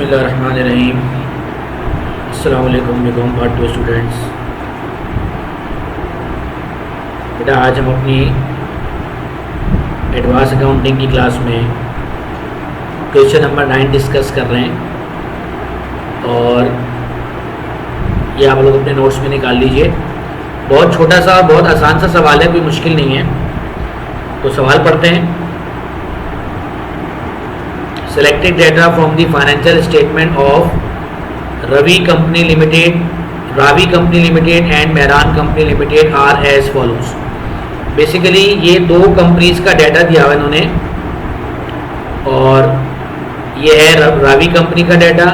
बिस्मिल्लाहिर्रहमानिर्रहीम। अस्सलाम वालेकुम पार्ट 2 स्टूडेंट्स। बेटा आज हम अपनी एडवांस अकाउंटिंग की क्लास में क्वेश्चन नंबर 9 डिस्कस कर रहे हैं और ये आप लोग अपने नोट्स में निकाल लीजिए। बहुत छोटा सा और बहुत आसान सा सवाल है, कोई मुश्किल नहीं है। तो सवाल पढ़ते हैं। Selected data from the financial statement of Ravi Company Limited and Mehran Company Limited are as follows। Basically ये दो कंपनीज का डाटा दिया हुआ इन्होंने और ये है रावी कंपनी का डाटा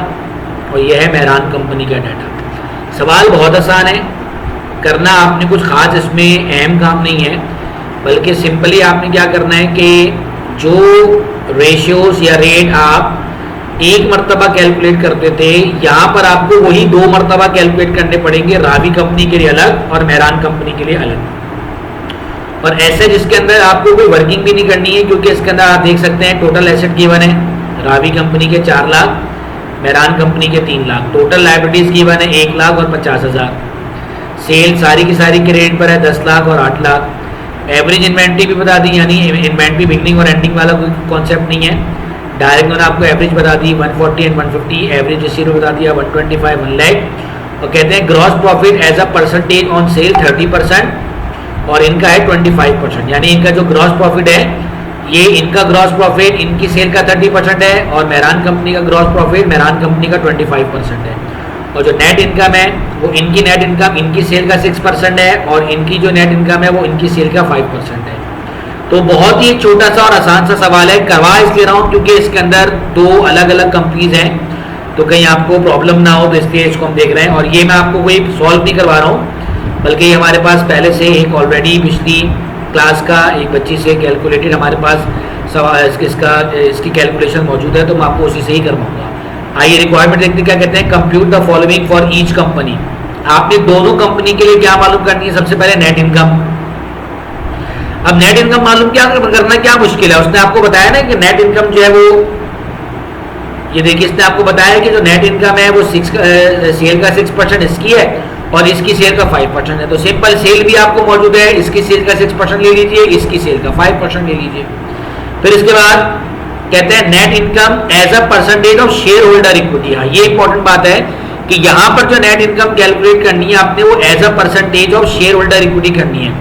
और ये है मेहरान कंपनी का डाटा। सवाल बहुत आसान है, करना आपने कुछ खास इसमें अहम काम नहीं है, बल्कि सिंपली आपने क्या करना है कि जो रेशियोज या रेट आप एक मरतबा कैलकुलेट करते थे, यहाँ पर आपको वही दो मरतबा कैलकुलेट करने पड़ेंगे, रावी कंपनी के लिए अलग और मेहरान कंपनी के लिए अलग। और ऐसे जिसके अंदर आपको कोई वर्किंग भी नहीं करनी है, क्योंकि इसके अंदर आप देख सकते हैं टोटल एसेट गिवन है रावी कंपनी के 4 लाख, मेहरान कंपनी के 3 लाख। टोटल लायबिलिटीज गिवन है 1 लाख और 50,000। सेल सारी की सारी क्रेडिट पर है 10 लाख और 8 लाख। एवरेज इन्वेंट्री भी बता दी, यानी इन्वेंट्री बिगनिंग और एंडिंग वाला कोई कॉन्सेप्ट नहीं है। डायरेक्ट मैंने आपको एवरेज बता दी 140 एंड 150, एवरेज रिसीव बता दिया 125 1 लाख। और कहते हैं gross profit as a percentage on sale 30% और इनका है 25%। यानी इनका जो ग्रॉस प्रॉफिट है, ये इनका ग्रॉस प्रॉफिट इनकी सेल का 30% है और मेहरान कंपनी का ग्रॉस प्रॉफिट मेहरान कंपनी का 25% है। और जो नेट इनकम है वो इनकी नेट इनकम इनकी सेल का 6% है और इनकी जो नेट इनकम है वो इनकी सेल का 5% है। तो बहुत ही छोटा सा और आसान सा सवाल है, करवा इसलिए रहा हूँ क्योंकि इसके अंदर दो अलग अलग कंपनीज हैं, तो कहीं आपको प्रॉब्लम ना हो, तो इसलिए इसको हम देख रहे हैं। और ये मैं आपको कोई सॉल्व नहीं करवा रहा हूँ, बल्कि ये हमारे पास पहले से एक ऑलरेडी पिछली क्लास का एक बच्ची से कैलकुलेटेड हमारे पास इसकी कैलकुलेशन मौजूद है, तो मैं आपको उसी से ही करवाऊंगा। आइए रिक्वायरमेंट देखते क्या कहते हैं। Compute the following for each company. आपने दोनों कंपनी के लिए क्या मालूम करनी है? सबसे पहले नेट इनकम। अब नेट इनकम मालूम क्या करना क्या मुश्किल है? उसने आपको बताया ना कि नेट इनकम जो है वो, ये देखिए इसने आपको बताया कि जो नेट इनकम है वो सेल का 6% इसकी है और इसकी सेल का 5% है। तो सिंपल सेल भी आपको मौजूद है, इसकी सेल का 6% ले लीजिए, इसकी सेल का 5% ले लीजिए। फिर इसके बाद कहते हैं net income as a percentage of share holder equity. हाँ, ये इंपॉर्टेंट बात है कि यहां पर जो नेट इनकम कैलकुलेट करनी है आपने, वो as a percentage of share holder equity करनी है।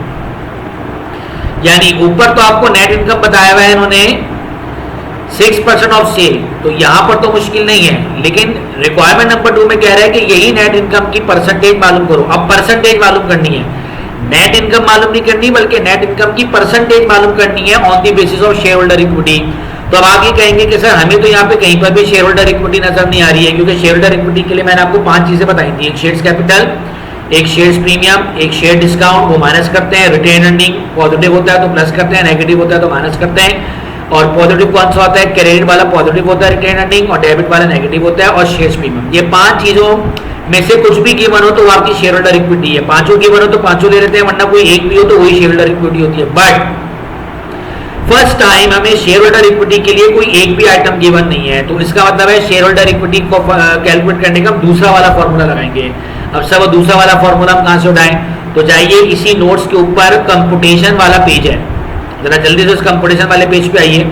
यानी ऊपर तो आपको नेट इनकम बताया हुआ है इन्होंने 6% ऑफ सेल, तो यहां पर तो मुश्किल नहीं है, लेकिन रिक्वायरमेंट नंबर 2 में कह रहा है कि यही नेट इनकम की परसेंटेज मालूम करो। अब परसेंटेज मालूम करनी है, नेट इनकम मालूम नहीं करनी, बल्कि नेट इनकम की परसेंटेज मालूम करनी है on the basis of share holder equity. तो अब आगे कहेंगे कि सर हमें तो यहाँ पे कहीं पर भी शेयर होल्डर इक्विटी नजर नहीं आ रही है, क्योंकि शेयर होल्डर इक्विटी के लिए मैंने आपको 5 चीजें बताई थी। एक शेयर्स कैपिटल, एक शेयर्स प्रीमियम, एक शेयर डिस्काउंट, वो माइनस करते हैं। रिटेन अर्निंग पॉजिटिव होता है तो प्लस करते हैं, नेगेटिव होता है तो माइनस करते हैं। और पॉजिटिव कौन सा होता है? क्रेडिट वाला पॉजिटिव होता है रिटेन अर्निंग, और डेबिट वाला नेगेटिव होता है। और शेयर्स प्रीमियम, ये 5 चीजों में से कुछ भी गिवन हो तो वो आपकी शेयर होल्डर इक्विटी है। 5 गिवन हो तो 5 ले लेते हैं, वरना कोई एक भी हो तो वही शेयर होल्डर इक्विटी होती है। बट फर्स्ट टाइम हमें शेयर होल्डर इक्विटी के लिए कोई एक भी आइटम गिवन नहीं है, तो इसका मतलब है शेयर होल्डर इक्विटी को कैलकुलेट करने का हम दूसरा वाला फॉर्मूला लगाएंगे। अब सब दूसरा वाला फॉर्मूला हम कहां से उठाएं? तो जाइए इसी नोट्स के ऊपर कंप्यूटेशन वाला पेज है, जरा जल्दी से उस कंप्यूटेशन वाले पेज पे आइए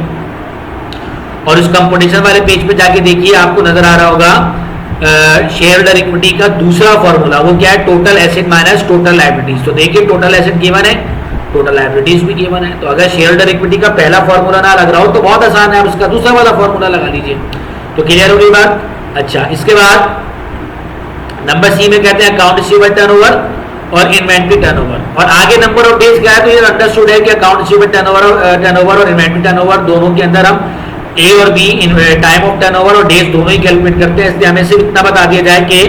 और उस कंप्यूटेशन वाले पेज पे जाके देखिए, आपको नजर आ रहा होगा शेयर होल्डर इक्विटी का दूसरा फॉर्मूला। वो क्या है? Total asset minus total liabilities. तो देखिए टोटल एसेट गिवन है, टोटल लायबिलिटीज भी गिवन है। तो अगर शेयर होल्डर इक्विटी का पहला फॉर्मूला ना लग रहा हो तो बहुत आसान है, आप उसका दूसरा वाला फॉर्मूला लगा लीजिए। तो क्लियर हो गई बात? अच्छा, इसके बाद नंबर सी में कहते हैं अकाउंट रिसीवेबल टर्नओवर और इन्वेंट्री टर्नओवर। और आगे नंबर ऑफ डेज क्या है? तो ये अंडरस्टूड है कि अकाउंट रिसीवेबल टर्नओवर और इन्वेंट्री टर्नओवर दोनों के अंदर हम ए और बी टाइम ऑफ टर्नओवर और डेज दोनों ही कैलकुलेट करते हैं। इसलिए हमें सिर्फ इतना बता दिया जाए कि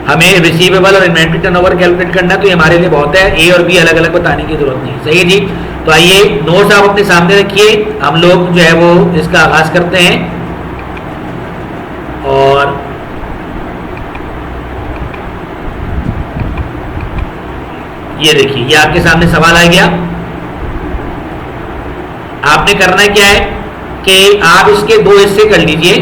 हमें रिसीवेबल और इन्वेंट्री टर्नओवर कैलकुलेट करना है, तो ये हमारे लिए बहुत है। ए और बी अलग अलग बताने की जरूरत नहीं। सही है जी? तो आइए नोट्स आप अपने सामने रखिए, हम लोग जो है वो इसका आगाज करते हैं। और ये देखिए, ये आपके सामने सवाल आ गया। आपने करना क्या है कि आप इसके 2 हिस्से कर लीजिए।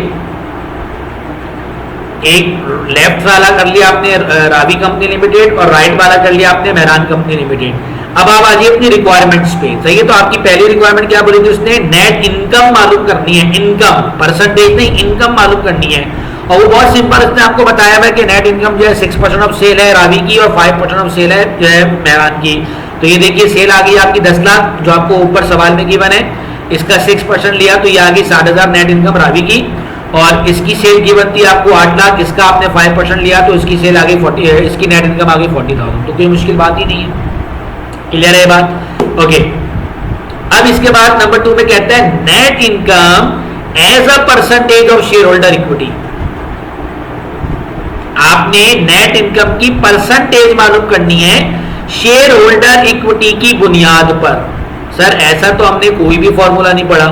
एक लेफ्ट वाला कर लिया आपने रावी कंपनी लिमिटेड और राइट वाला कर लिया आपने मेहरान कंपनी लिमिटेड। अब आप आ जाइए अपनी रिक्वायरमेंट्स पे। सही है, तो आपकी पहली रिक्वायरमेंट क्या बोली थी उसने, नेट इनकम मालूम करनी है, इनकम परसेंटेज नहीं, इनकम मालूम करनी है। और वो बहुत सिंपल, उसने आपको बताया हुआ कि नेट इनकम जो है 6% ऑफ सेल है रावी की और 5% ऑफ सेल है जो है मेहरान की। तो ये देखिए सेल आ गई आपकी 10 लाख जो आपको ऊपर सवाल में गिवन है, इसका 6% लिया तो ये आ गई 60,000 नेट इनकम रावी की। और इसकी सेल गिवन थी आपको 8 लाख, इसका आपने 5% लिया तो इसकी सेल आ गई 40, इसकी नेट इनकम आ गई 40,000। तो कोई मुश्किल बात ही नहीं है, क्लियर है बात? ओके। अब इसके बाद नंबर 2 में कहता है net income as a percentage of share holder equity. आपने नेट इनकम की परसेंटेज मालूम करनी है शेयर होल्डर इक्विटी की बुनियाद पर। सर ऐसा तो हमने कोई भी फॉर्मूला नहीं पढ़ा,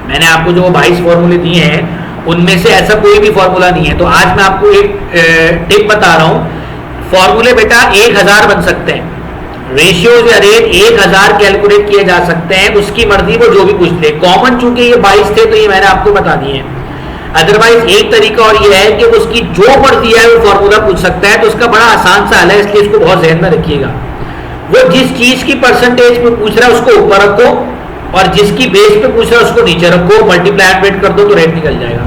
मैंने आपको जो 22 फॉर्मूले दिए हैं उनमें से ऐसा कोई भी फॉर्मूला नहीं है। तो आज मैं आपको एक टिप बता रहा हूं, फॉर्मूले बेटा 1000 बन सकते हैं, रेशियोज या रेट 1000 कैलकुलेट किए जा सकते हैं, उसकी मर्जी वो जो भी पूछ ले। कॉमन चूंकि ये 22 थे तो ये मैंने आपको बता दिए। अदरवाइज एक तरीका और ये है कि उसकी जो मर्जी है वो फॉर्मूला पूछ सकता है, तो उसका बड़ा आसान सा हल है, इसलिए इसको बहुत ध्यान में रखिएगा। वो जिस चीज की परसेंटेज पे पूछ रहा है उसको ऊपर रखो और जिसकी बेस पे पूछ रहा है उसको नीचे रखो, मल्टीप्लाई एंड वेट कर दो तो रेट निकल जाएगा।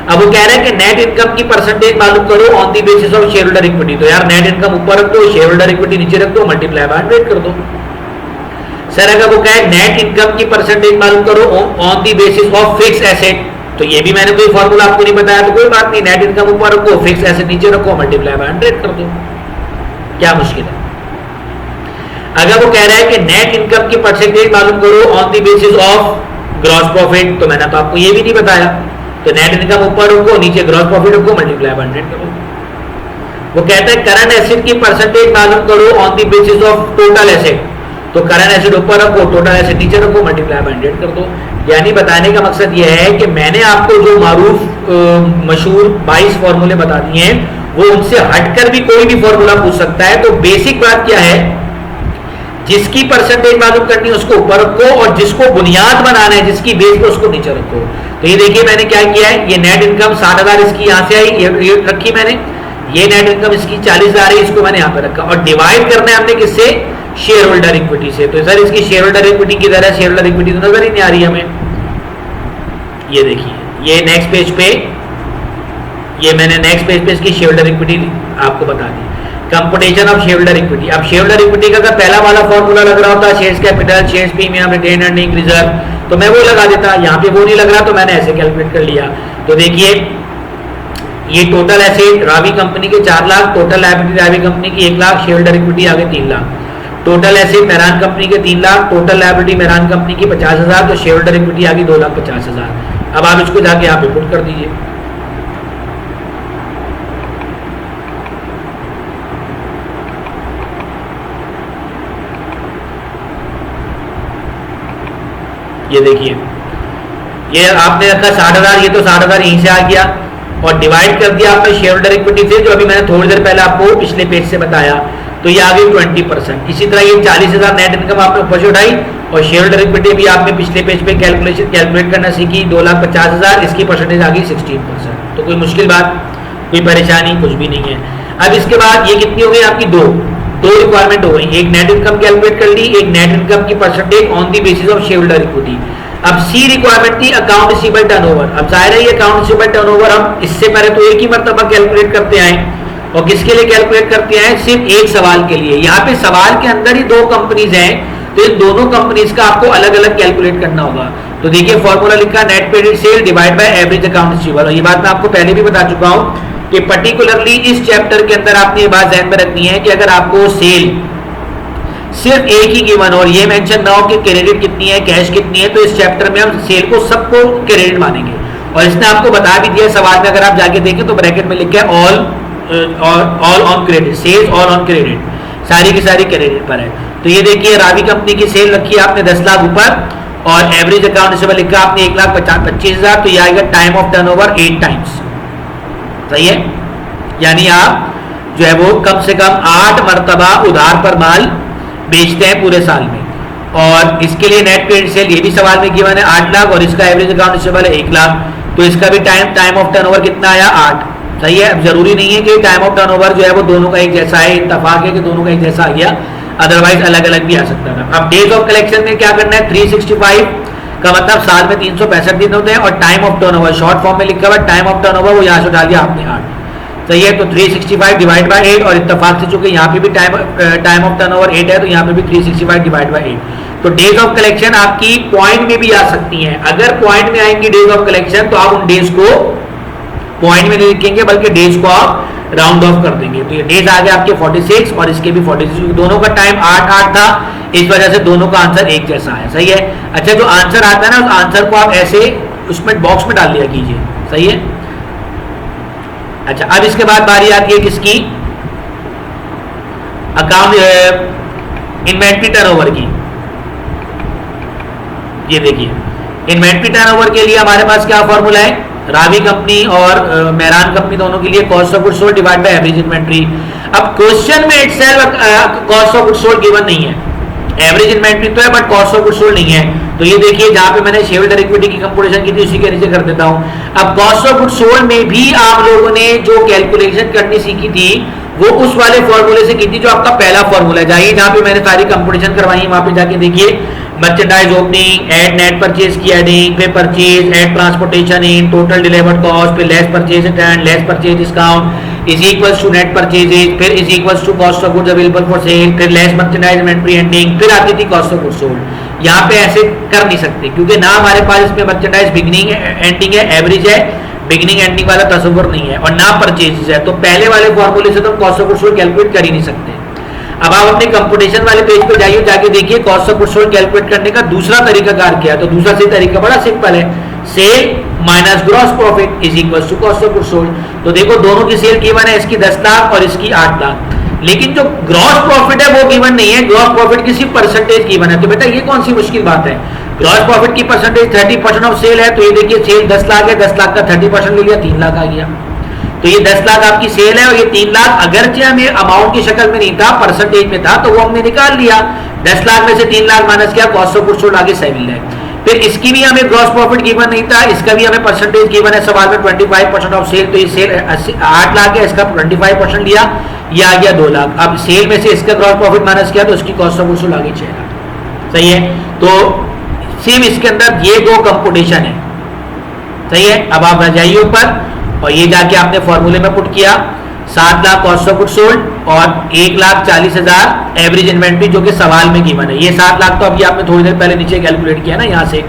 अब वो कह रहे हैं कि नेट इनकम की परसेंटेज मालूम करो on the basis of share holder equity. तो यार नेट इनकम ऊपर रख दो, शेयर होल्डर इक्विटी नीचे रख दो, मल्टीप्लाई एंड वेट कर दो। सर अगर वो कहे नेट इनकम की परसेंटेज मालूम करो on the basis of fix asset, तो ये भी मैंने कोई फॉर्मूला आपको नहीं बताया तो कोई बात नहीं, नेट इनकम ऊपर रखो, फिक्स एसेट नीचे रखो, मल्टीप्लाई एंड वेट कर दो, क्या मुश्किल है? अगर वो कह रहा है कि नेट इनकम की परसेंटेज मालूम करो on the basis of gross profit, तो मैंने तो आपको ये भी नहीं बताया। तो नेट इनकम ऊपर रखो, नीचे ग्रॉस प्रॉफिट रखो, मल्टीप्लाई बाय 100 करो। वो कहता है करंट एसेट की परसेंटेज मालूम करो on the basis of total asset, तो करंट एसेट ऊपर रखो, टोटल एसेट नीचे रखो, मल्टीप्लाई बाय 100 कर दो। यानी बताने का मकसद ये है कि मैंने आपको जो मारूफ मशहूर 22 फॉर्मूले बता दिए हैं वो उनसे हटकर भी कोई भी फॉर्मूला पूछ सकता है। तो बेसिक बात क्या है, जिसकी परसेंटेज मालूम करनी है उसको ऊपर रखो और जिसको बुनियाद बनाना है जिसकी बेस पे उसको नीचे रखो। तो ये देखिए मैंने क्या किया है, ये नेट इनकम 60,000 इसकी यहां से आई, ये रखी मैंने, ये नेट इनकम इसकी 40,000 है, इसको मैंने यहां पे रखा और डिवाइड करना है हमने किससे, शेयर होल्डर इक्विटी से। तो सर इसकी शेयर होल्डर इक्विटी किधर है, शेयर होल्डर इक्विटी तो नजर ही नहीं आ रही हमें। ये देखिए ये नेक्स्ट पेज पे, ये मैंने नेक्स्ट पेज पे इसकी शेयर होल्डर इक्विटी आपको बता दी, computation of share holder equity. अब शेयर होल्डर इक्विटी का अगर पहला वाला फॉर्मूला लग रहा होता shares capital, shares premium, retain earning, reserve, तो मैं वो लगा देता, यहाँ पे वो नहीं लग रहा तो मैंने ऐसे कैलकुलेट कर लिया। तो देखिए ये टोटल एसेट रावी कंपनी के 4 lakh, total liability Ravi company की 1 लाख, शेयर होल्डर इक्विटी आ गई 3 lakh, total asset Mehran company के 3 lakh, total liability Mehran company की 50,000, तो शेयर होल्डर इक्विटी आ गई 2,50,000। अब आप इसको जाके यहाँ पे पुट कर दीजिए। ये देखिए ये आपने रखा 60,000, ये तो 60,000 यहीं से आ गया और डिवाइड कर दिया आपने शेयर होल्डर इक्विटी से, जो अभी मैंने थोड़ी देर पहले आपको पिछले पेज से बताया, तो ये आ गई 20%। इसी तरह ये 40,000 नेट इनकम आपने ऊपर से उठाई और शेयर होल्डर इक्विटी भी आपने पिछले पेज पे कैलकुलेट करना सीखी, 2,50,000, इसकी परसेंटेज आ गई 16%। तो कोई मुश्किल बात, कोई परेशानी कुछ भी नहीं है। अब इसके बाद ये कितनी हो गई आपकी, दो रिक्वायरमेंट हो गई, एक नेट इनकम कैलकुलेट कर ली, एक नेट इनकम की percentage on the basis of share holder equity. अब सी रिक्वायरमेंट थी अकाउंट रिसीवेबल टर्नओवर। अब जाहिर है ये अकाउंट रिसीवेबल टर्नओवर हम इससे पहले तो एक ही मर्तबा कैलकुलेट करते आए और किसके लिए कैलकुलेट करते आए, सिर्फ एक सवाल के लिए। यहाँ पे सवाल के अंदर ही 2 कंपनीज हैं तो इन दोनों कंपनीज का आपको अलग अलग कैलकुलेट करना होगा। तो देखिए फॉर्मूला लिखा net credit sale divide by average account receivable. और ये बात मैं आपको पहले भी बता चुका हूँ कि पर्टिकुलरली इस चैप्टर के अंदर आपने ये बात ध्यान में रखनी है कि अगर आपको सेल सिर्फ एक ही गिवन और ये मेंशन ना हो कि क्रेडिट कितनी है, कैश कितनी है, तो इस चैप्टर में हम सेल को सबको क्रेडिट मानेंगे। और इसने आपको बता भी दिया सवाल में, अगर आप जाके देखें तो ब्रैकेट में लिखा है all on credit, sales all on credit, सारी की सारी क्रेडिट पर है। तो ये देखिए रावी कंपनी की सेल रखी है आपने 10 लाख ऊपर और एवरेज अकाउंट रिसीवेबल लिखा आपने 1,25,000, तो ये आएगा टाइम ऑफ टर्नओवर 8 टाइम्स। सही है, यानी आप जो है वो कम से कम 8 मरतबा उधार पर माल बेचते हैं पूरे साल में। और इसके लिए नेट क्रेडिट सेल ये भी सवाल में गिवन है 8 लाख और इसका एवरेज अकाउंट रिसीवेबल है 1 लाख। तो इसका भी टाइम ऑफ टर्नओवर कितना आया 8। सही है। अब जरूरी नहीं है कि टाइम ऑफ टर्नओवर जो है वो दोनों का एक जैसा है, इत्तेफाक है कि दोनों का एक जैसा आ गया, अदरवाइज अलग अलग भी आ सकता था। अब डेज ऑफ कलेक्शन में क्या करना है, 365 का मतलब साल में 365 दिन होते हैं, और time of turnover short form में लिखा हुआ टाइम ऑफ टर्नओवर वो यहाँ से डाल दिया आपने 8। सही है। तो 365 डिवाइड बाय 8, और इत्तेफाक से चूंकि यहाँ पे भी टाइम ऑफ टर्नओवर 8 है तो यहाँ पे भी 365 डिवाइड बाय 8। तो डेज ऑफ कलेक्शन आपकी पॉइंट में भी आ सकती हैं। अगर पॉइंट में आएंगी डेज ऑफ कलेक्शन तो आप उन डेज को पॉइंट में नहीं लिखेंगे बल्कि डेज को आप राउंड ऑफ कर देंगे। तो ये डेज आ गए आपके 46 और इसके भी 46, दोनों का टाइम 8-8 था, इस वजह से दोनों का आंसर एक जैसा है। सही है। अच्छा, जो आंसर आता है ना उस आंसर को आप ऐसे उसमें बॉक्स में डाल दिया कीजिए। सही है। अच्छा, अब इसके बाद बारी आती है किसकी, अकाउंट इन्वेंट्री टर्नओवर की। ये देखिए, इन्वेंट्री टर्नओवर के लिए हमारे पास क्या फॉर्मूला है, रावी कंपनी और मेहरान कंपनी दोनों के लिए cost of goods sold divide by average inventory. अब क्वेश्चन में itself cost of goods sold given नहीं है, एवरेज इन्वेंट्री तो है but cost of goods sold नहीं है। तो ये देखिए जहां पे मैंने शेयर होल्डर इक्विटी की कंप्यूटेशन की थी उसी के नीचे कर देता हूं। अब कॉस्ट ऑफ गुड्स सोल्ड में भी आप लोगों ने जो कैलकुलेशन करनी सीखी थी वो उस वाले फॉर्मूले से की थी जो आपका पहला फॉर्मूला। जाइए जहां पे मैंने सारी कंप्यूटेशन करवाई वहां पे जाके देखिए, merchandise opening, add net purchase की एडिंग, फिर purchase, add transportation in, total delivered cost, फिर less purchase return, less purchase discount is equals to net purchases, फिर is equals to cost of goods available for sale, फिर less merchandise inventory ending, फिर आती थी cost of goods sold. यहाँ पे ऐसे कर नहीं सकते क्योंकि ना हमारे पास इसमें मर्चेंडाइज बिगिनिंग एंडिंग है, एवरेज है, बिगिनिंग एंडिंग वाला तस्वुर नहीं है, और ना परचेजेस है। तो पहले वाले फॉर्मूले से तो हम cost of goods sold calculate कर ही नहीं सकते। अब आप अपने कंप्यूटेशन वाले पेज पे जाइए, जाके देखिए cost of goods sold calculate करने का दूसरा तरीका कार क्या है। तो दूसरा सही तरीका बड़ा सिंपल है, sale minus gross profit is equal to cost of goods sold. तो देखो दोनों की सेल गिवन है, इसकी 10 लाख और इसकी 8 लाख, लेकिन जो ग्रॉस प्रॉफिट है वो गिवन नहीं है, ग्रॉस प्रॉफिट की सिर्फ परसेंटेज गिवन है। तो बेटा ये कौन सी मुश्किल बात है, ग्रॉस प्रॉफिट की परसेंटेज 30% ऑफ सेल है। तो ये देखिए सेल 10 लाख है, 10 लाख का 30% ले लिया, 3 लाख आ गया। तो ये 10 लाख आपकी सेल है और ये 3 लाख अगरचे हमें अमाउंट की शक्ल में नहीं था, परसेंटेज में था, तो वो हमने निकाल लिया। 10 लाख में से 3 लाख माइनस किया, कॉस्ट ऑफ गुड्स सोल्ड आगे 7 लाख। फिर इसकी भी हमें ग्रॉस प्रॉफिट गिवन नहीं था, इसका भी हमें परसेंटेज गिवन है सवाल में 25% ऑफ सेल। तो ये सेल 8 लाख है, इसका 25% लिया, ये आ गया 2 लाख। अब सेल में से इसका ग्रॉस प्रॉफिट माइनस किया तो इसकी कॉस्ट ऑफ गुड्स सोल्ड आगे 6 लाख। सही है। तो सेम इसके अंदर ये 2 कंप्यूटेशन है। सही है। अब आप जाइए ऊपर और ये जाके आपने फॉर्मूले में पुट किया, 7 lakh cost of goods sold और 1,40,000 एवरेज इन्वेंट्री जो कि सवाल में गिवन है। ये 7 लाख तो अभी आपने थोड़ी देर पहले नीचे कैलकुलेट किया ना, यहाँ से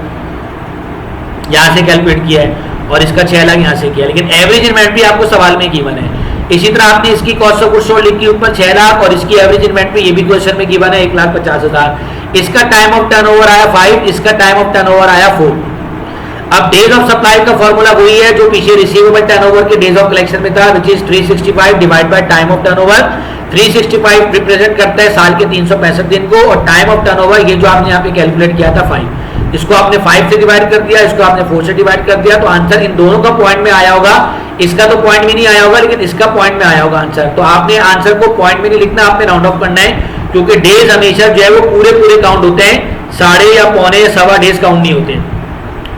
कैलकुलेट किया है, और इसका 6 लाख यहाँ से किया, लेकिन एवरेज इन्वेंट्री आपको सवाल में गिवन है। इसी तरह आपने इसकी कॉस्ट ऑफ गुड्स सोल्ड लिखी ऊपर 6 लाख और इसकी एवरेज इन्वेंट्री ये भी क्वेश्चन में गिवन है 1,50,000। इसका टाइम ऑफ टर्नओवर आया 5, इसका टाइम ऑफ टर्नओवर आया 4। अब डेज ऑफ सप्लाई का फॉर्मूला वही है जो पीछे रिसीवेबल टर्नओवर के डेज ऑफ कलेक्शन में था, which is 365 divide by time of turnover. 365 represent करता है साल के 365 दिन को, और टाइम ऑफ टर्नओवर ये जो आपने यहाँ पे कैलकुलेट किया था 5, इसको आपने 5 से डिवाइड कर दिया, इसको आपने 4 से डिवाइड कर दिया, तो आंसर इन दोनों का पॉइंट में आया होगा। इसका तो पॉइंट में नहीं आया होगा लेकिन इसका पॉइंट में आया होगा आंसर। तो आपने आंसर को पॉइंट में नहीं लिखना, आपने राउंड ऑफ करना है, क्योंकि डेज हमेशा जो है वो पूरे काउंट होते हैं, साढ़े या पौने या सवा डेज काउंट नहीं होते।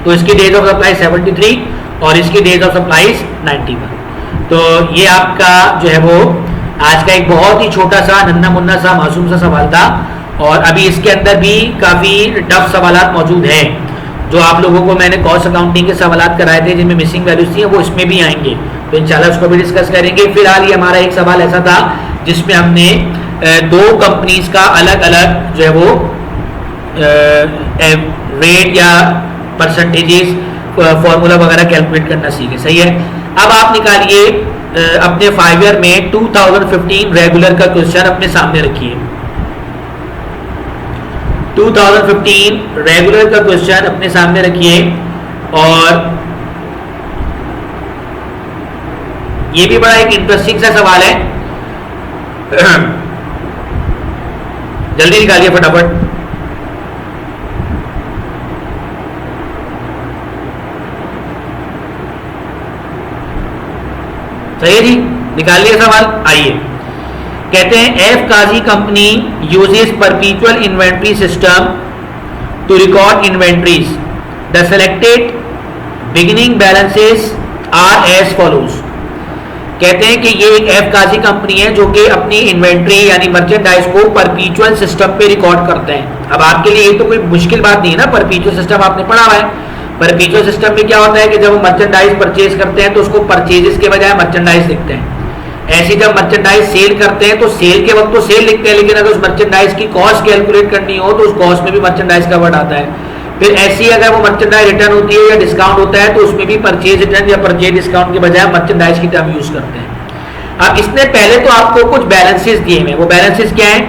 तो इसकी डेज ऑफ सप्लाई 73 और इसकी डेज ऑफ सप्लाई 91। तो ये आपका जो है वो आज का एक बहुत ही छोटा सा नन्ना मुन्ना सा मासूम सा सवाल था, और अभी इसके अंदर भी काफ़ी टफ सवालात मौजूद हैं। जो आप लोगों को मैंने कॉस्ट अकाउंटिंग के सवालात कराए थे जिनमें मिसिंग वैल्यूज थी, वो इसमें भी आएंगे, तो इंशाल्लाह उसको भी डिस्कस करेंगे। फिलहाल ये हमारा एक सवाल ऐसा था जिसमें हमने 2 कंपनीज का अलग अलग जो है वो रेट या परसेंटेजेस फॉर्मूला वगैरह कैलकुलेट करना सीखे। सही है। अब आप निकालिए अपने 5 ईयर में 2015 रेगुलर का क्वेश्चन अपने सामने रखिए। 2015 रेगुलर का क्वेश्चन अपने सामने रखिए, और ये भी बड़ा एक इंटरेस्टिंग सा सवाल है, जल्दी निकालिए फटाफट। सही है जी, निकालिए सवाल। आइए, कहते हैं F Qazi company uses perpetual inventory system to record inventories. The selected beginning balances are as follows. कहते हैं कि ये एक एफ काजी कंपनी है जो कि अपनी इन्वेंट्री यानी मर्चेंडाइज को परपीचुअल सिस्टम पे रिकॉर्ड करते हैं। अब आपके लिए ये तो कोई मुश्किल बात नहीं है ना, परपीचुअल सिस्टम आपने पढ़ा हुआ है। परपीचुअल सिस्टम में क्या होता है कि जब हम मर्चेंडाइज परचेज करते हैं तो उसको परचेजेस के बजाय मर्चेंडाइज लिखते हैं। ऐसे जब मर्चेंडाइज सेल करते हैं तो सेल के वक्त तो सेल लिखते हैं, लेकिन अगर उस मर्चेंडाइज की कॉस्ट कैलकुलेट करनी हो तो उस कॉस्ट में भी मर्चेंडाइज का वर्ड आता है। फिर ऐसी अगर वो मर्चेंडाइज रिटर्न होती है या डिस्काउंट होता है तो उसमें भी परचेज रिटर्न या परचेज डिस्काउंट के बजाय मर्चेंडाइज की टर्म यूज करते हैं। अब इसने पहले तो आपको कुछ बैलेंसेस दिए हैं। वो बैलेंसेस क्या हैं?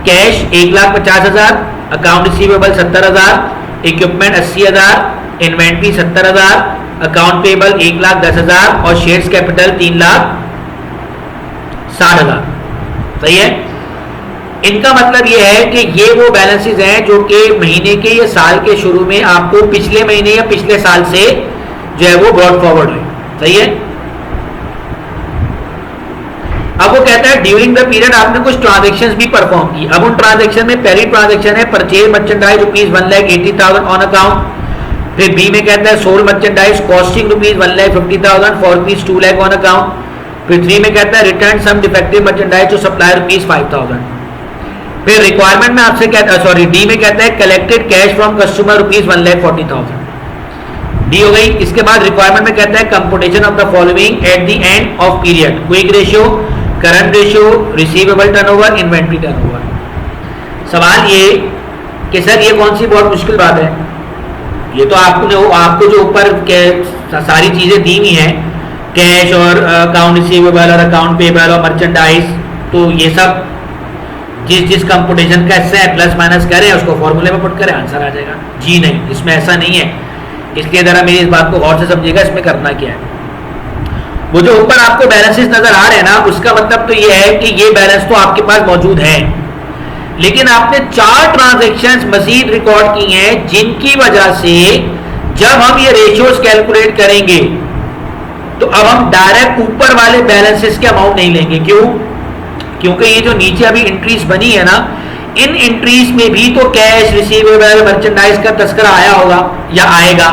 Cash 1,50,000, account receivable 70,000, equipment 80,000, inventory 70,000, account payable 1,10,000 और शेयर्स कैपिटल 3,60,000। सही है। इनका मतलब ये है कि ये वो बैलेंसेस हैं जो कि महीने के या साल के शुरू में आपको पिछले महीने या पिछले साल से जो है वो ब्रॉड फॉरवर्ड हुए। सही है। अब वो कहता है ड्यूरिंग द पीरियड आपने कुछ ट्रांजैक्शंस भी परफॉर्म की। अब उन ट्रांजैक्शन में पहली ट्रांजैक्शन है परचेज मर्चेंडाइज ₹1,80,000 ऑन अकाउंट। फिर बी में कहता है sold merchandise costing ₹1,50,000 for ₹2 lakh on account. फिर 3 में कहता है return some defective merchandise to supplier ₹5,000। फिर रिक्वायरमेंट में आपसे कहता है डी में कहता है collected cash from customer ₹1,40,000। D हो गई। इसके बाद रिक्वायरमेंट में कहता है computation of the following at the end of period, quick ratio, current ratio, receivable turnover, inventory turnover. सवाल ये कि सर ये कौन सी बहुत मुश्किल बात है? ये तो आपको जो ऊपर सारी चीजें दी हुई हैं, कैश और अकाउंट रिसीवेबल और अकाउंट पेबल और मर्चेंडाइज, तो ये सब जिस कंप्यूटेशन का हिस्सा है प्लस माइनस करें उसको फॉर्मूले में पुट करें आंसर आ जाएगा। जी नहीं, इसमें ऐसा नहीं है। इसलिए जरा मेरी इस बात को गौर से समझिएगा, इसमें करना क्या है। वो जो ऊपर आपको बैलेंसेस नजर आ रहे हैं ना, उसका मतलब तो ये है कि ये बैलेंस तो आपके पास मौजूद है, लेकिन आपने 4 ट्रांजैक्शंस मजीद रिकॉर्ड की हैं जिनकी वजह से जब हम ये रेशियोज कैलकुलेट करेंगे तो अब हम डायरेक्ट ऊपर वाले बैलेंसेस के अमाउंट नहीं लेंगे। क्यों? क्योंकि ये जो नीचे अभी एंट्रीज बनी है ना, इन एंट्रीज में भी तो कैश, रिसीवेबल, मर्चेंडाइज का तस्करा आया होगा या आएगा।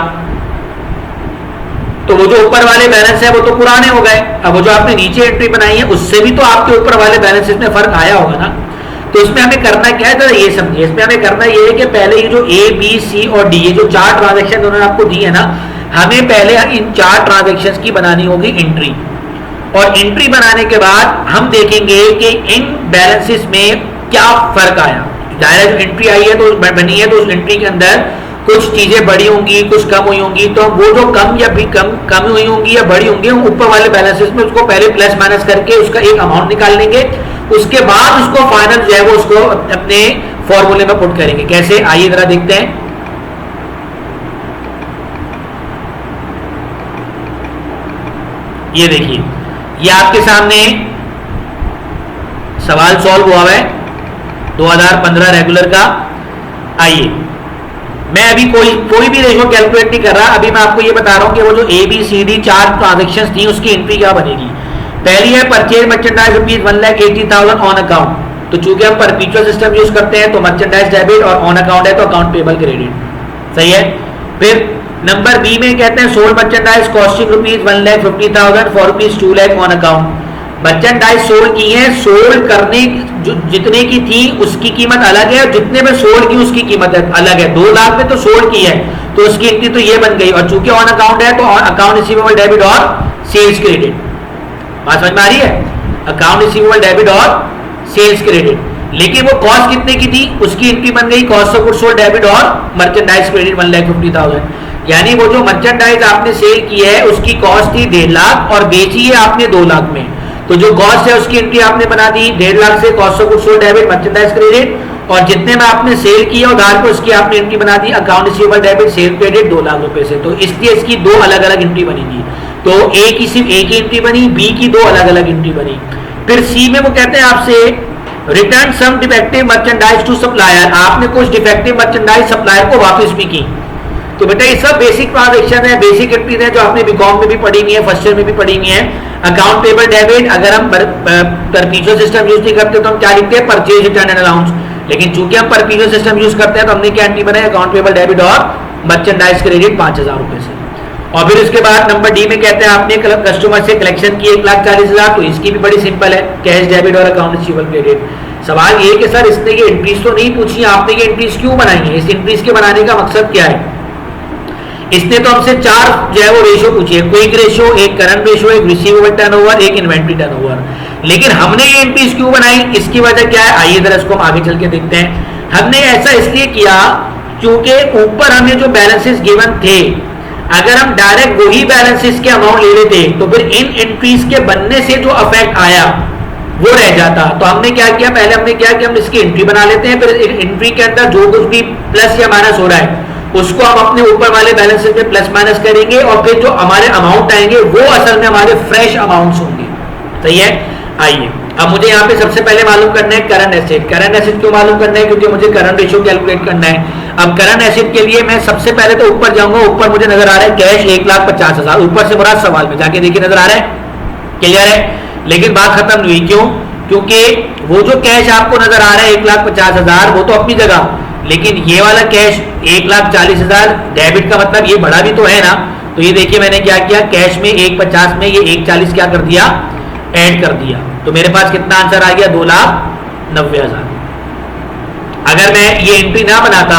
तो वो जो ऊपर वाले बैलेंस है वो तो पुराने हो गए। अब वो जो आपने नीचे एंट्री बनाई है उससे भी तो आपके ऊपर वाले बैलेंसेस में फर्क आया होगा ना। तो इसमें हमें करना क्या है, ये समझिए। इसमें हमें करना ये है कि पहले ये जो ए, बी, सी और डी, ये जो 4 ट्रांजैक्शन उन्होंने आपको दी है ना, हमें पहले इन 4 ट्रांजैक्शंस की बनानी होगी एंट्री। और एंट्री बनाने के बाद हम देखेंगे कि इन बैलेंसेस में क्या फर्क आया। डायरेक्ट एंट्री आई है तो बनी है तो उस एंट्री के अंदर कुछ चीजें बड़ी होंगी, कुछ कम हुई होंगी। तो वो जो कम या भी कम हुई होंगी या बड़ी होंगी, हम ऊपर वाले बैलेंसेस में उसको पहले प्लस माइनस करके उसका एक अमाउंट निकाल लेंगे। उसके बाद उसको फाइनल जो है वो उसको अपने फॉर्मूले में पुट करेंगे। कैसे, आइए जरा देखते हैं। ये देखिए, ये आपके सामने सवाल सॉल्व हुआ है 2015 रेगुलर का। आइए, मैं अभी कोई भी रेशो कैलकुलेट नहीं कर रहा, अभी मैं आपको ये बता रहा हूं कि वो जो A B C D 4 transactions थी उसकी एंट्री क्या बनेगी। पहली है परचेज मर्चेंडाइज ₹1,80,000 ऑन अकाउंट। तो चूंकि हम परपीचुअल सिस्टम यूज करते हैं तो मर्चेंडाइज डेबिट और ऑन अकाउंट है तो अकाउंट पेबल क्रेडिट। सही है। फिर नंबर बी में कहते हैं sold merchandise costing ₹1,50,000 for ₹2 lakh on account. Merchandise sold की है, सोल्ड करने जितने की थी उसकी कीमत अलग है और जितने में सोल्ड की उसकी कीमत अलग है। 2 लाख में तो सोल्ड की है तो उसकी एंट्री तो ये बन गई। और चूंकि ऑन अकाउंट है तो अकाउंट रिसीवेबल डेबिट और सेल्स क्रेडिट। बात समझ में आ रही है? अकाउंट रिसीवेबल डेबिट और सेल्स क्रेडिट। लेकिन वो कॉस्ट कितने की थी, उसकी एंट्री बन गई cost of goods sold debit और मर्चेंडाइज क्रेडिट 1,50,000। यानी वो जो मर्चेंडाइज आपने सेल की है उसकी कॉस्ट थी 1.5 लाख और बेची है आपने 2 लाख में। तो जो कॉस्ट है उसकी एंट्री आपने बना दी 1.5 लाख से cost of goods sold debit merchandise credit, और जितने में आपने सेल किया उधार पे उसकी आपने एंट्री बना दी account receivable debit sale credit 2 lakh रुपए से। तो इसलिए इसकी 2 अलग अलग एंट्री बनेगी। तो ए की सिर्फ एक ही एंट्री बनी, बी की 2 अलग अलग एंट्री बनी। फिर सी में वो कहते हैं आपसे return some defective merchandise to supplier. आपने कुछ डिफेक्टिव मर्चेंडाइज सप्लायर को वापस भी की। तो बेटा ये सब बेसिक ट्रांजैक्शन है, बेसिक एंट्रीज है जो आपने बीकॉम में भी पढ़ी हुई है, फर्स्ट ईयर में भी पढ़ी हुई है। अकाउंट पेबल डेबिट अगर हम परपीचुअल सिस्टम यूज नहीं करते तो हम क्या लिखते हैं, परचेज रिटर्न एंड अलाउंस। लेकिन चूंकि हम परपीचुअल सिस्टम यूज करते हैं तो हमने क्या एंट्री बनाई, अकाउंट पेबल डेबिट और मर्चेंडाइज क्रेडिट 5,000 रुपए से। और फिर उसके बाद नंबर डी में कहते हैं आपने कस्टमर से कलेक्शन की 1,40,000, तो इसकी भी बड़ी सिंपल है, कैश डेबिट और अकाउंट रिसीवेबल क्रेडिट। सवाल ये कि सर इसने ये एंट्रीज तो नहीं पूछी, आपने ये एंट्रीज क्यों बनाई है, इस एंट्रीज के बनाने का मकसद क्या है? इसने तो हमसे 4 जो है वो रेशो पूछी है, क्विक रेशो, एक करंट रेशो, एक रिसीवेबल टर्नओवर, एक इन्वेंट्री टर्नओवर। लेकिन हमने ये एंट्रीज क्यों बनाई, इसकी वजह क्या है, आइए जरा इसको हम आगे चल के देखते हैं। हमने ऐसा इसलिए किया क्योंकि ऊपर हमें जो बैलेंसेस गिवन थे, अगर हम डायरेक्ट वही बैलेंसेस के अमाउंट ले लेते तो फिर इन एंट्रीज के बनने से जो अफेक्ट आया वो रह जाता। तो हमने क्या किया, पहले हमने क्या कि हम इसकी एंट्री बना लेते हैं, फिर एंट्री के अंदर जो कुछ भी प्लस या माइनस हो रहा है उसको हम अपने ऊपर वाले बैलेंसेस में प्लस माइनस करेंगे, और फिर जो हमारे अमाउंट आएंगे वो असल में हमारे फ्रेश अमाउंट्स होंगे। सही है। आइए अब मुझे यहाँ पे सबसे पहले मालूम करना है करंट एसेट। करंट एसेट क्यों मालूम करना है, क्योंकि मुझे करंट रेशियो कैलकुलेट करना है। अब करंट एसेट के लिए मैं सबसे पहले तो ऊपर जाऊंगा, ऊपर मुझे नजर आ रहा है कैश 1,50,000, ऊपर से बड़ा सवाल में जाके देखिए नजर आ रहा है, क्लियर है। लेकिन बात खत्म नहीं हुई, क्यों? क्योंकि वो जो कैश आपको नजर आ रहा है 1,50,000 वो तो अपनी जगह, लेकिन ये वाला कैश 1,40,000 डेबिट का मतलब ये बड़ा भी तो है ना। तो ये देखिए मैंने क्या किया, कैश में 1,50 में ये 1,40 क्या कर दिया, ऐड कर दिया। तो मेरे पास कितना आंसर आ गया, 2,90,000। अगर मैं ये एंट्री ना बनाता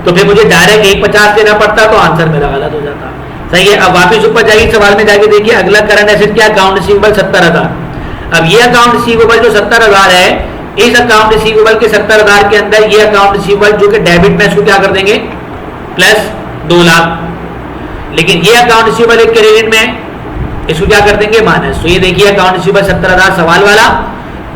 तो फिर मुझे डायरेक्ट 1,50 देना पड़ता, तो आंसर मेरा गलत हो जाता। सही है। अब वापस ऊपर जाइए, सवाल में जाके देखिए अगला करंट एसेट क्या, अकाउंट रिसीवेबल 70,000। अब ये अकाउंट रिसीवेबल जो 70,000 है, इस अकाउंट रिसीवेबल के 70,000 के अंदर ये अकाउंट रिसीवेबल जो कि डेबिट में, इसको क्या कर देंगे, प्लस 2 लाख। लेकिन ये अकाउंट रिसीवेबल एक क्रेडिट में, इसको क्या कर देंगे, माइनस। तो ये देखिए अकाउंट रिसीवेबल 70,000 सवाल वाला,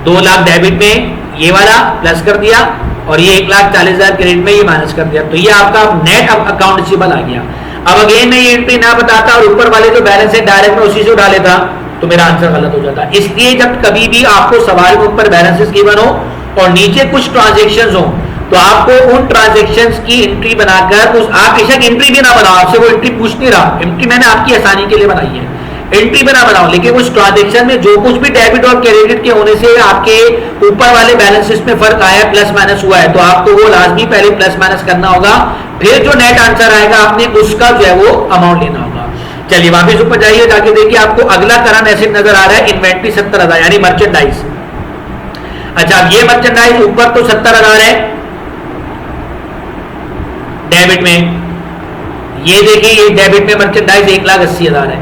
2 लाख डेबिट में, ये वाला प्लस कर दिया, और ये 1,40,000 क्रेडिट में, ये माइनस कर दिया। तो ये आपका नेट अकाउंट रिसीवेबल आ गया। अब अगेन मैं ये एंट्री ना बताता और ऊपर वाले जो बैलेंस है डायरेक्ट में उसी से उठा लेता, तो मेरा आंसर गलत हो जाता। इसलिए जब कभी भी आपको सवाल के ऊपर बैलेंसेस गिवन हो और नीचे कुछ ट्रांजेक्शन्स हो, तो आपको उन ट्रांजेक्शन्स की एंट्री बनाकर आप बेशक एंट्री भी ना बनाओ, आपसे वो एंट्री पूछ नहीं रहा, एंट्री मैंने आपकी आसानी के लिए बनाई है, एंट्री बना बनाओ, लेकिन उस ट्रांजेक्शन में जो कुछ भी डेबिट और क्रेडिट के होने से आपके ऊपर वाले बैलेंसेस में फर्क आया, प्लस माइनस हुआ है, तो आपको वो लाजमी पहले प्लस माइनस करना होगा, फिर जो नेट आंसर आएगा आपने उसका जो है वो अमाउंट लेना होगा। चलिए वापस ऊपर जाइए, जाके देखिए आपको अगला करंट एसेट नजर आ रहा है, इन्वेंट्री 70,000 यानी मर्चेंडाइज। अच्छा अब ये मर्चेंडाइज ऊपर तो 70,000 है डेबिट में, ये देखिए ये डेबिट में मर्चेंडाइज 1,80,000 है,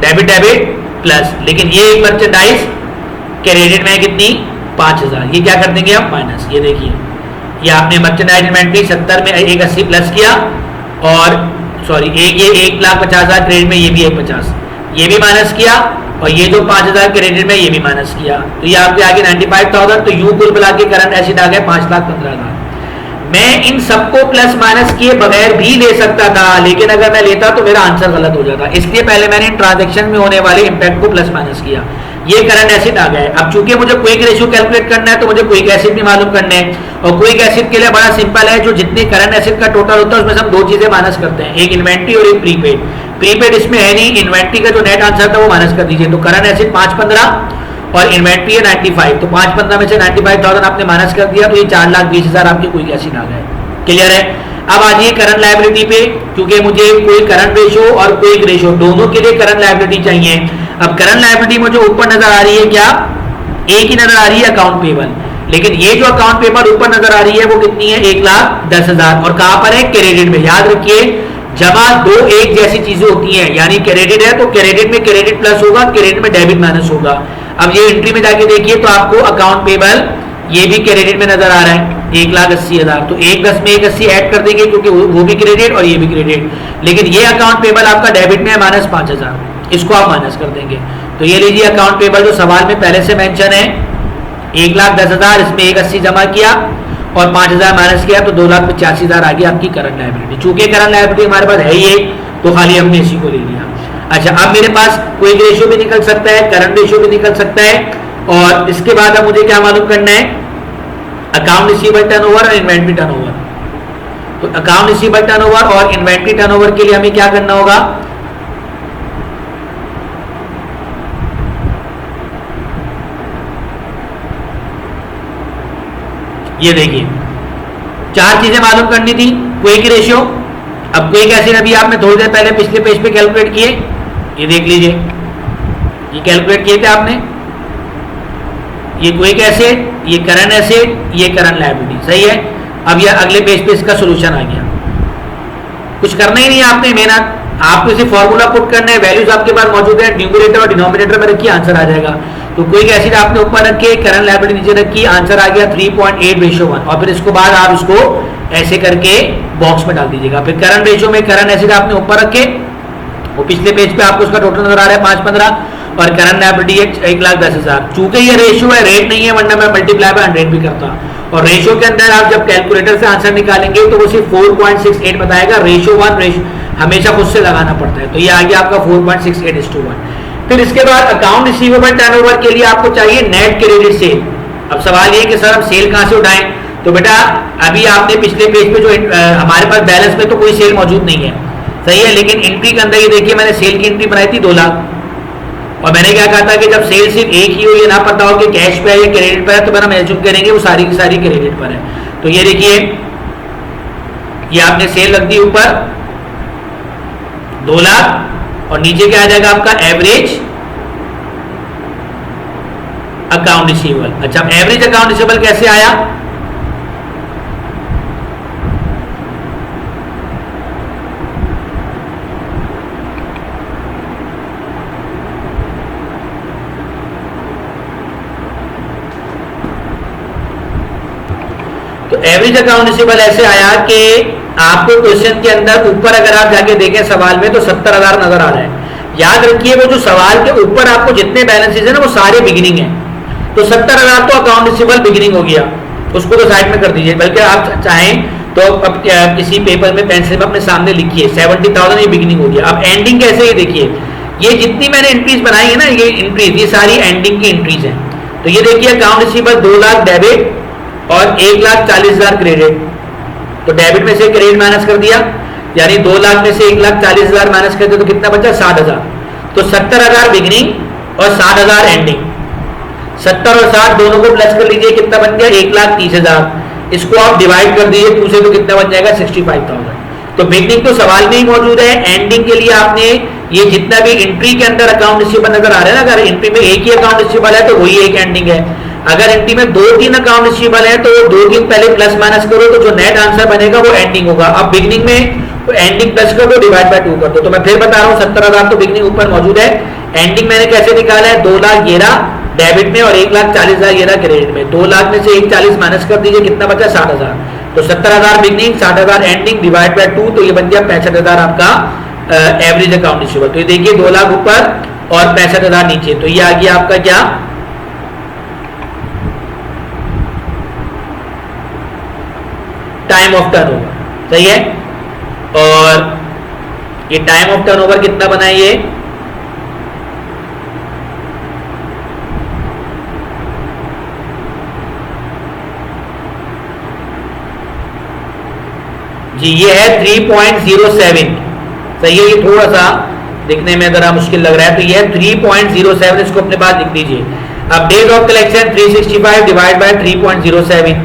डेबिट डेबिट प्लस, लेकिन ये एक मर्चेंडाइज क्रेडिट में कितनी, 5,000, ये क्या कर देंगे हम, माइनस। ये देखिए ये आपने मर्चेंडाइज इन्वेंट्री 70 में 180 प्लस किया, और सॉरी ये 1,50,000 क्रेडिट में, ये भी 150, ये भी माइनस किया, और ये जो 5,000 क्रेडिट में ये भी माइनस किया, तो ये आपके आगे 95,000। तो यूं कुल मिला के करंट एसेट आ गए 5,15,000। मैं इन सबको प्लस माइनस किए बगैर भी ले सकता था, लेकिन अगर मैं लेता तो मेरा आंसर गलत हो जाता, इसलिए पहले मैंने इन ट्रांजैक्शन में होने वाले इंपैक्ट को प्लस माइनस किया। ये करंट एसेट आ गए। अब चूंकि मुझे क्विक रेशियो कैलकुलेट करना है तो मुझे क्विक एसिड भी मालूम करने हैं, और क्विक एसिड के लिए बड़ा सिंपल है, जो जितने करंट एसिड का टोटल होता है उसमें से हम 2 चीजें माइनस करते हैं, एक इन्वेंट्री और एक प्रीपेड। प्रीपेड इसमें है नहीं, इन्वेंट्री का जो नेट आंसर था वो माइनस कर दीजिए। तो करंट एसिड 515 और इन्वेंट्री है 95, तो 515 में से 95,000 आपने माइनस कर दिया, तो ये 4,20,000 आपके क्विक एसिड आ गए। क्लियर है। अब आ जाइए करंट लायबिलिटी पे, क्योंकि मुझे कोई करंट रेशो और क्विक रेशो दोनों के लिए करंट लायबिलिटी चाहिए। अब करंट लायबिलिटी मुझे ऊपर नजर आ रही है क्या, एक ही नजर आ रही है अकाउंट पेबल, लेकिन ये जो अकाउंट पेबल ऊपर नजर आ रही है वो कितनी है, 1,10,000, और कहां पर है, क्रेडिट में। याद रखिए जमा 2 एक जैसी चीजें होती हैं, यानी क्रेडिट है तो क्रेडिट में क्रेडिट प्लस होगा, क्रेडिट में डेबिट माइनस होगा। अब ये एंट्री में जाके देखिए तो आपको अकाउंट पेबल ये भी क्रेडिट में नजर आ रहा है 1,80,000, तो 1,10 में 1,80 ऐड कर देंगे क्योंकि वो भी क्रेडिट और ये भी क्रेडिट, लेकिन ये अकाउंट पेबल आपका डेबिट में है -5,000, इसको आप माइनस कर देंगे। तो ये लीजिए अकाउंट पेबल जो सवाल में पहले से मेंशन है 1,10,000, इसमें 1,80 जमा किया और 5,000 माइनस किया, तो 2,85,000 आ गया आपकी करंट लायबिलिटी। चूंकि करंट लायबिलिटी हमारे पास है ये, तो खाली हमने इसी को ले लिया। अच्छा अब मेरे पास क्विक रेशियो भी निकल सकता है, करंट रेशियो भी निकल सकता है, और इसके बाद अब मुझे क्या मालूम करना है, अकाउंट रिसीवेबल टर्नओवर और इन्वेंट्री टर्नओवर। तो अकाउंट रिसीवेबल टर्नओवर और इन्वेंट्री टर्नओवर के लिए हमें क्या करना होगा, ये देखिए 4 चीजें मालूम करनी थी, क्विक रेशियो, अब क्विक एसिड अभी आपने थोड़ी देर पहले पिछले पेज पे कैलकुलेट किए, ये देख लीजिए, ये कैलकुलेट किए थे आपने, ये क्विक एसिड, ये करंट एसिड, ये करंट लायबिलिटी, सही है। अब ये अगले पेज पे इसका सोल्यूशन आ गया, कुछ करना ही नहीं है आपने मेहनत, आपको इसे फॉर्मूला पुट करना है, वैल्यूज आपके पास मौजूद है, न्यूमरेटर और डिनोमिनेटर में रखिए, आंसर आ जाएगा। तो क्विक एसिड आपने ऊपर रखे, करंट लायबिलिटी नीचे रखी, आंसर आ गया 3.8:1, और फिर इसको बाद आप इसको ऐसे करके बॉक्स में डाल दीजिएगा। फिर करंट रेशियो में करंट एसिड आपने ऊपर रखे, वो पिछले पेज पे आपको उसका टोटल नजर आ रहा है 515, और करंट लायबिलिटी 1,10,000। चूंकि ये रेशियो है, रेट नहीं है, वरना मैं मल्टीप्लाई बाय 100 भी करता, और रेशियो के अंदर आप जब कैलकुलेटर से आंसर निकालेंगे तो वो सिर्फ 4.68 बताएगा, रेशियो 1 हमेशा खुद से लगाना पड़ता है। तो ये आ गया आपका 4.68:1। फिर इसके बाद अकाउंट रिसीवेबल टर्नओवर के लिए आपको चाहिए नेट क्रेडिट सेल। अब सवाल ये कि सर हम सेल कहां से उठाएं, तो बेटा अभी आपने पिछले पेज पे जो हमारे पास बैलेंस में तो कोई सेल मौजूद नहीं है, सही है, लेकिन एंट्री के अंदर ये देखिए मैंने सेल की एंट्री बनाई थी 2 लाख, और मैंने क्या कहा था कि जब सेल सिर्फ एक ही हो, ये ना पता हो कि कैश पे है या क्रेडिट पर है, तो मैंने मैचुम करेंगे वो सारी की सारी क्रेडिट पर है। तो ये देखिए, ये आपने सेल रख दी ऊपर 2 लाख, और नीचे क्या आ जाएगा आपका एवरेज अकाउंट रिसीवेबल। अच्छा, एवरेज अकाउंट रिसीवेबल कैसे आया, तो एवरेज अकाउंट रिसीवेबल ऐसे आया कि आपको क्वेश्चन के अंदर ऊपर अगर आप जाके देखें सवाल में तो 70,000 नजर आ रहा है। याद रखिए वो जो सवाल के ऊपर आपको जितने बैलेंसेस है ना वो सारे बिगिनिंग है, तो 70,000 तो अकाउंट रिसीवेबल बिगिनिंग हो गया, उसको तो साइड में कर दीजिए, बल्कि आप चाहें तो अब किसी पेपर में पेंसिल में अपने सामने लिखिए 70,000 ये बिगिनिंग हो गया। अब एंडिंग कैसे, ये देखिए, ये जितनी मैंने एंट्रीज बनाई है ना, ये एंट्रीज ये सारी एंडिंग की एंट्रीज है। तो ये देखिए अकाउंट रिसीवेबल 2 लाख डेबिट और 1,40,000 क्रेडिट, तो डेबिट में से क्रेडिट माइनस कर दिया, यानी 2 लाख में से 1,40,000 माइनस कर दिया तो कितना बचा 60,000। तो 70,000 बिगिनिंग और 60,000 एंडिंग, 70 और 60 दोनों को प्लस कर लीजिए, कितना बन गया 1,30,000। इसको आप डिवाइड कर दीजिए 2 से तो कितना बन जाएगा 65,000। तो बिगिनिंग तो सवाल में ही मौजूद है, एंडिंग के लिए आपने ये जितना भी एंट्री के अंदर अकाउंट रिसीवेबल नजर आ रहा है ना, अगर एंट्री में एक ही अकाउंट रिसीवेबल है तो वही एक एंडिंग है, अगर एंट्री में 2-3 अकाउंट रिसीवेबल है तो 2-3 पहले प्लस माइनस करो तो जो नेट आंसर बनेगा वो एंडिंग होगा। अब बिगिनिंग में तो एंडिंग प्लस कर दो, डिवाइड बाय 2 कर दो। तो मैं फिर बता रहा हूँ 70,000 तो बिगिनिंग ऊपर मौजूद है, एंडिंग मैंने कैसे निकाला है 2 लाख ये रहा डेबिट में और 1,40,000 ये रहा क्रेडिट में। 2 लाख में से 1,40,000 माइनस कर दीजिए, कितना बचा 60,000। तो 70,000 बिगिनिंग 60,000 एंडिंग डिवाइड बाय 2, तो ये बन गया 65,000 आपका एवरेज अकाउंट रिसीवेबल। तो ये देखिए 2 लाख ऊपर और 65,000 नीचे, तो ये आ गया आपका क्या टाइम ऑफ टर्नओवर, सही है। और ये टाइम ऑफ टर्नओवर कितना बना है ये जी, ये है 3.07, सही है। ये थोड़ा सा दिखने में जरा मुश्किल लग रहा है, तो ये है 3.07, इसको अपने पास लिख दीजिए। अब days of collection 365 divide by 3.07,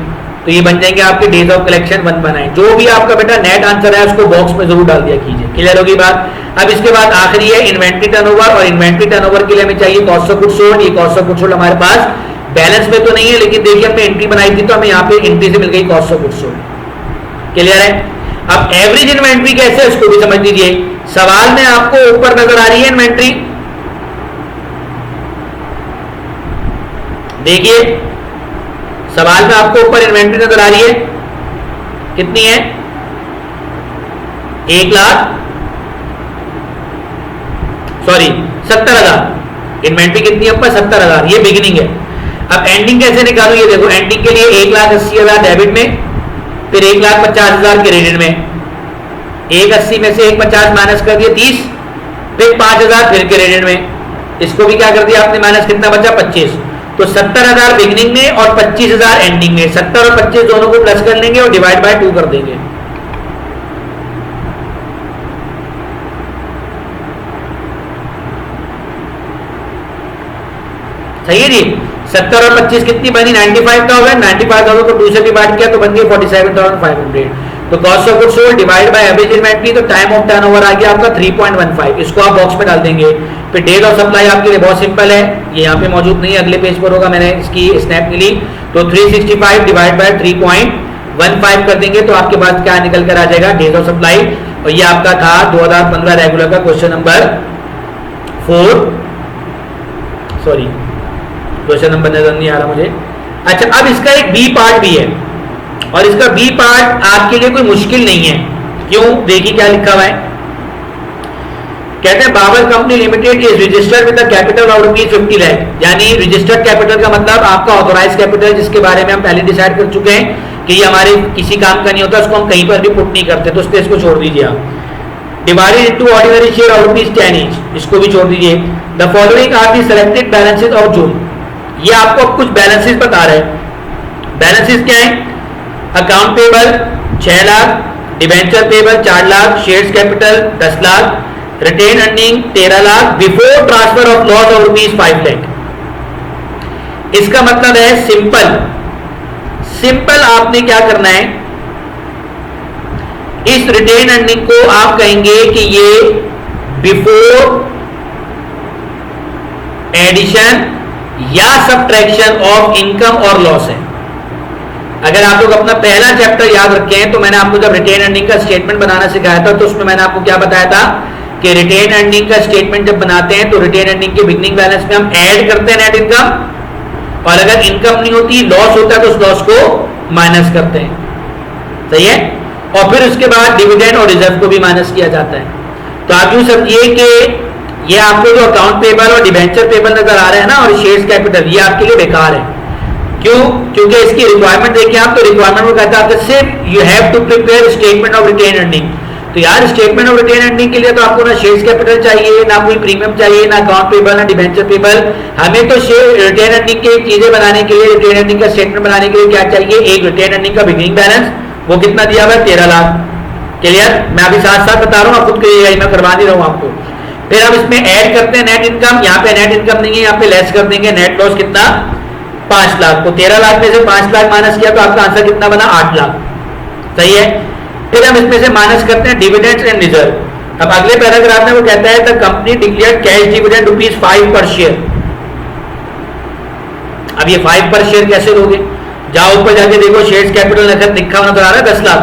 तो ये बन जाएंगे आपके डेज ऑफ कलेक्शन 1 बनाए। जो भी आपका बेटा नेट आंसर है उसको बॉक्स में जरूर डाल दिया कीजिए, क्लियर होगी बात। अब इसके बाद आखिरी है इन्वेंट्री टर्नओवर, और इन्वेंट्री टर्नओवर के लिए हमें चाहिए कॉस्ट ऑफ गुड्स सोल्ड। ये कॉस्ट ऑफ गुड्स सोल्ड हमारे पास बैलेंस में तो नहीं है, लेकिन देखिए हमने एंट्री बनाई थी तो हमें यहाँ पे एंट्री से मिल गई cost of goods sold, clear है। अब एवरेज इन्वेंट्री कैसे है उसको भी समझ लीजिए। सवाल में आपको ऊपर नजर आ रही है इन्वेंट्री, देखिए सवाल में आपको ऊपर इन्वेंट्री नजर आ रही है, कितनी है 70,000 इन्वेंट्री कितनी है ऊपर 70,000, ये बिगिनिंग है। अब एंडिंग कैसे निकालू, ये देखो एंडिंग के लिए 1,80,000 डेबिट में, फिर 1,50,000 क्रेडिट में, 1,80 में से 1,50 माइनस कर दिए 30, फिर 5,000 फिर क्रेडिट में, इसको भी क्या कर दिया आपने माइनस, कितना बचा 25। तो 70,000 बिगिनिंग में और 25,000 एंडिंग में, 70 और 25 दोनों को प्लस कर लेंगे और डिवाइड बाय 2 कर देंगे। सही है जी। 70 और 25 कितनी बनी 95,000, 95,000 को 2 से डिवाइड किया तो बन गई 47,500। तो cost of goods sold divide by average inventory, तो टाइम ऑफ टर्नओवर आ गया आपका 3.15, इसको आप बॉक्स में डाल देंगे। फिर डेज ऑफ सप्लाई आपके लिए बहुत सिंपल है, ये यहाँ पे मौजूद नहीं है, अगले पेज पर होगा, मैंने इसकी स्नैप मिली। तो 365 डिवाइड बाय 3.15 कर देंगे तो आपके पास क्या निकल कर आ जाएगा, डेज ऑफ सप्लाई। और ये आपका था 2015 रेगुलर का question number 4, sorry question number नजर नहीं आ रहा मुझे। अच्छा, अब इसका एक बी पार्ट भी है, और इसका बी पार्ट आपके लिए कोई मुश्किल नहीं है। क्यों, देखिए क्या लिखा हुआ है। कहते हैं Babar company limited is registered with the capital of ₹50 lakh, यानी रजिस्टर्ड कैपिटल का मतलब आपका ऑथोराइज कैपिटल, जिसके बारे में हम पहले डिसाइड कर चुके हैं कि ये हमारे किसी काम का नहीं होता, उसको हम कहीं पर भी पुट नहीं करते, तो इसको छोड़ दीजिए आप। Divided into ordinary share of ₹10 each, इसको भी छोड़ दीजिए। The following are the selected balances of June, ये आपको कुछ बैलेंसेस बता रहे हैं। बैलेंसेस क्या है, account payable 6 lakh, debenture payable 4 lakh, shares capital 10 lakh, retain earning 13 lakh, before transfer of loss of ₹5 lakh. इसका मतलब है सिंपल आपने क्या करना है, इस रिटेन अर्निंग को आप कहेंगे कि ये बिफोर एडिशन या सब्ट्रैक्शन ऑफ इनकम और लॉस है। अगर आप लोग अपना पहला चैप्टर याद रखे हैं, तो मैंने आपको जब रिटेन अर्निंग का स्टेटमेंट बनाना सिखाया था, तो उसमें मैंने आपको क्या बताया था कि रिटेन अर्निंग का स्टेटमेंट जब बनाते हैं तो रिटेन अर्निंग के बिगनिंग बैलेंस में हम ऐड करते हैं नेट इनकम, और अगर इनकम नहीं होती, लॉस होता है, तो उस लॉस को माइनस करते हैं, सही है। और फिर उसके बाद डिविडेंड और रिजर्व को भी माइनस किया जाता है। तो आप यूं समझिए कि ये आपको जो अकाउंट पेबल और डिवेंचर पेबल नजर आ रहे हैं ना, और शेयर्स कैपिटल, ये आपके लिए बेकार है। क्यों, क्योंकि इसकी रिक्वायरमेंट देखिए आप, तो रिक्वायरमेंट में कहता है सिर्फ you have to prepare statement of retain earning. तो यार स्टेटमेंट ऑफ रिटेन अर्निंग के लिए तो आपको ना शेयर्स कैपिटल चाहिए, ना कोई प्रीमियम चाहिए, ना अकाउंट पेबल, ना डिवेंचर पेबल। हमें तो रिटेन अर्निंग की चीजें बनाने के लिए, रिटेन अर्निंग का स्टेटमेंट बनाने के लिए क्या चाहिए, एक रिटेन अर्निंग का बिगिनिंग बैलेंस, वो कितना दिया हुआ है 13 लाख। क्लियर, मैं अभी साथ साथ बता रहा हूँ, आप खुद करिएगा, मैं करवा नहीं रहा हूँ आपको। फिर हम इसमें ऐड करते हैं नेट इनकम, यहाँ पे नेट इनकम नहीं है, यहाँ पे लेस कर देंगे, नेट लॉस कितना 5 लाख। तो 13 लाख में से 5 लाख माइनस किया तो आपका आंसर कितना बना 8 लाख, सही है। फिर हम इसमें से माइनस करते हैं डिविडेंड्स एंड रिजर्व। अब अगले पैराग्राफ में वो कहता है the company declared cash dividend ₹5 पर शेयर। अब ये 5 पर शेयर कैसे दोगे, जाओ ऊपर जाके देखो, शेयर्स कैपिटल लिखा नजर आ रहा है 10 लाख।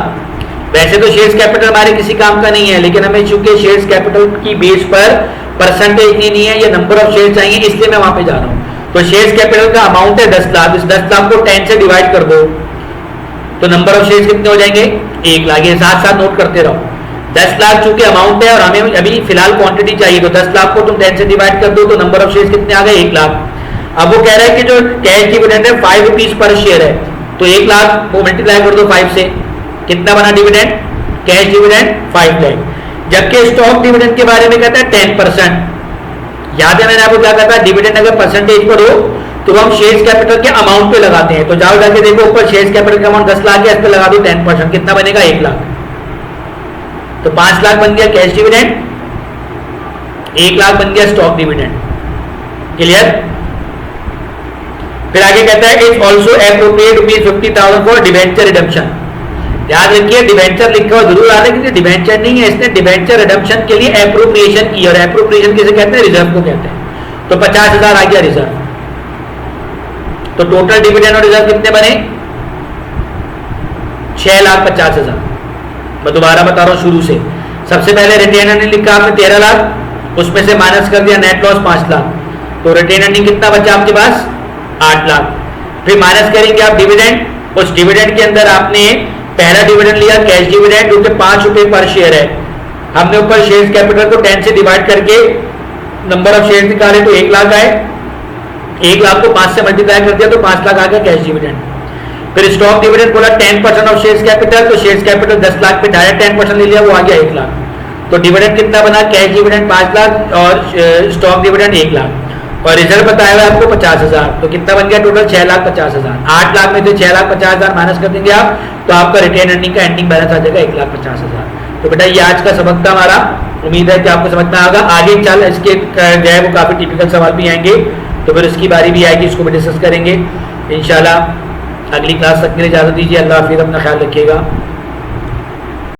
वैसे तो शेयर्स कैपिटल हमारे किसी काम का नहीं है, लेकिन हमें चूंकि शेयर्स कैपिटल की बेस पर परसेंटेज नहीं है, ये नंबर ऑफ शेयर चाहिए, इसलिए मैं वहां पे जा रहा हूं। तो शेयर्स कैपिटल का अमाउंट है 10 लाख, इस 10 लाख को 10 से डिवाइड कर दो, तो नंबर ऑफ शेयर्स कितने हो जाएंगे 1 लाख। ये साथ साथ नोट करते रहो, 10 लाख चूंकि अमाउंट है और हमें अभी फिलहाल क्वांटिटी चाहिए, तो 10 लाख को तुम 10 से डिवाइड कर दो, तो नंबर ऑफ शेयर्स कितने आ गए 1 लाख। अब वो कह रहा है कि जो कैश डिविडेंड है ₹5 पर शेयर है, तो 1 लाख को मल्टीप्लाई कर दो 5 से, कितना बना डिविडेंड, कैश डिविडेंड 5 लाख। जबकि स्टॉक डिविडेंड के बारे में कहता है 10%। याद है मैंने आपको क्या कहता है, डिविडेंड अगर परसेंटेज पर हो तो हम शेयर्स कैपिटल के अमाउंट पे लगाते हैं। तो जाओ जाके देखो ऊपर शेयर्स कैपिटल का अमाउंट 10 लाख है, इस पे लगा दो 10%, कितना बनेगा 1 लाख। तो 5 लाख बन गया कैश डिविडेंड, 1 लाख बन गया स्टॉक डिविडेंड। क्लियर। फिर आगे कहता है it's also appropriate ₹50,000 for debenture redemption. याद रखिए डिवेंचर लिखा हुआ जरूर आ रहा है, क्योंकि डिवेंचर नहीं है, इसने डिवेंचर रिडम्पशन के लिए एप्रोप्रिएशन की, और एप्रोप्रिएशन किसे कहते हैं, रिजर्व को कहते हैं। तो 50,000 आ गया रिजर्व। तो टोटल डिविडेंड और रिजर्व कितने बने 6,50,000। मैं दोबारा बता रहा हूं शुरू से। सबसे पहले रिटेन अर्निंग लिखा आपने 13 लाख, उसमें से माइनस कर दिया नेट लॉस 5 लाख, तो रिटेन अर्निंग कितना बचा आपके पास 8 लाख। फिर माइनस करेंगे आप डिविडेंड, उस डिविडेंड के अंदर आपने पहला डिविडेंड लिया कैश डिविडेंड, जो कि ₹5 पर शेयर है। हमने ऊपर शेयर्स कैपिटल को 10 से डिवाइड करके नंबर ऑफ शेयर निकाले, तो 1 लाख आए, 1 लाख को 5 से मल्टीप्लाई कर दिया तो 5 लाख आ गया कैश डिविडेंड। फिर स्टॉक डिविडेंड बोला 10% ऑफ शेयर्स कैपिटल, तो शेयर्स कैपिटल 10 लाख पे डायरेक्ट 10% ले लिया, वो आ गया 1 लाख। तो डिविडेंड कितना बना, कैश डिविडेंड 5 लाख और स्टॉक डिविडेंड 1 लाख, और रिजर्व बताया हुआ आपको 50,000। तो कितना बन गया टोटल 6,50,000। 8 लाख में से 6,50,000 माइनस कर देंगे आप, तो आपका रिटेन अर्निंग का एंडिंग बैलेंस आ जाएगा 1,50,000। तो बेटा ये आज का सबक था हमारा, उम्मीद है कि आपको समझ में आएगा। आगे चल इसके जो है वो काफी टिपिकल सवाल भी आएंगे, तो फिर उसकी बारी भी आएगी, इसको भी डिस्कस करेंगे इंशाल्लाह। अगली क्लास तक के लिए इजाजत दीजिए। अल्लाह हाफिज़, अपना ख्याल रखिएगा।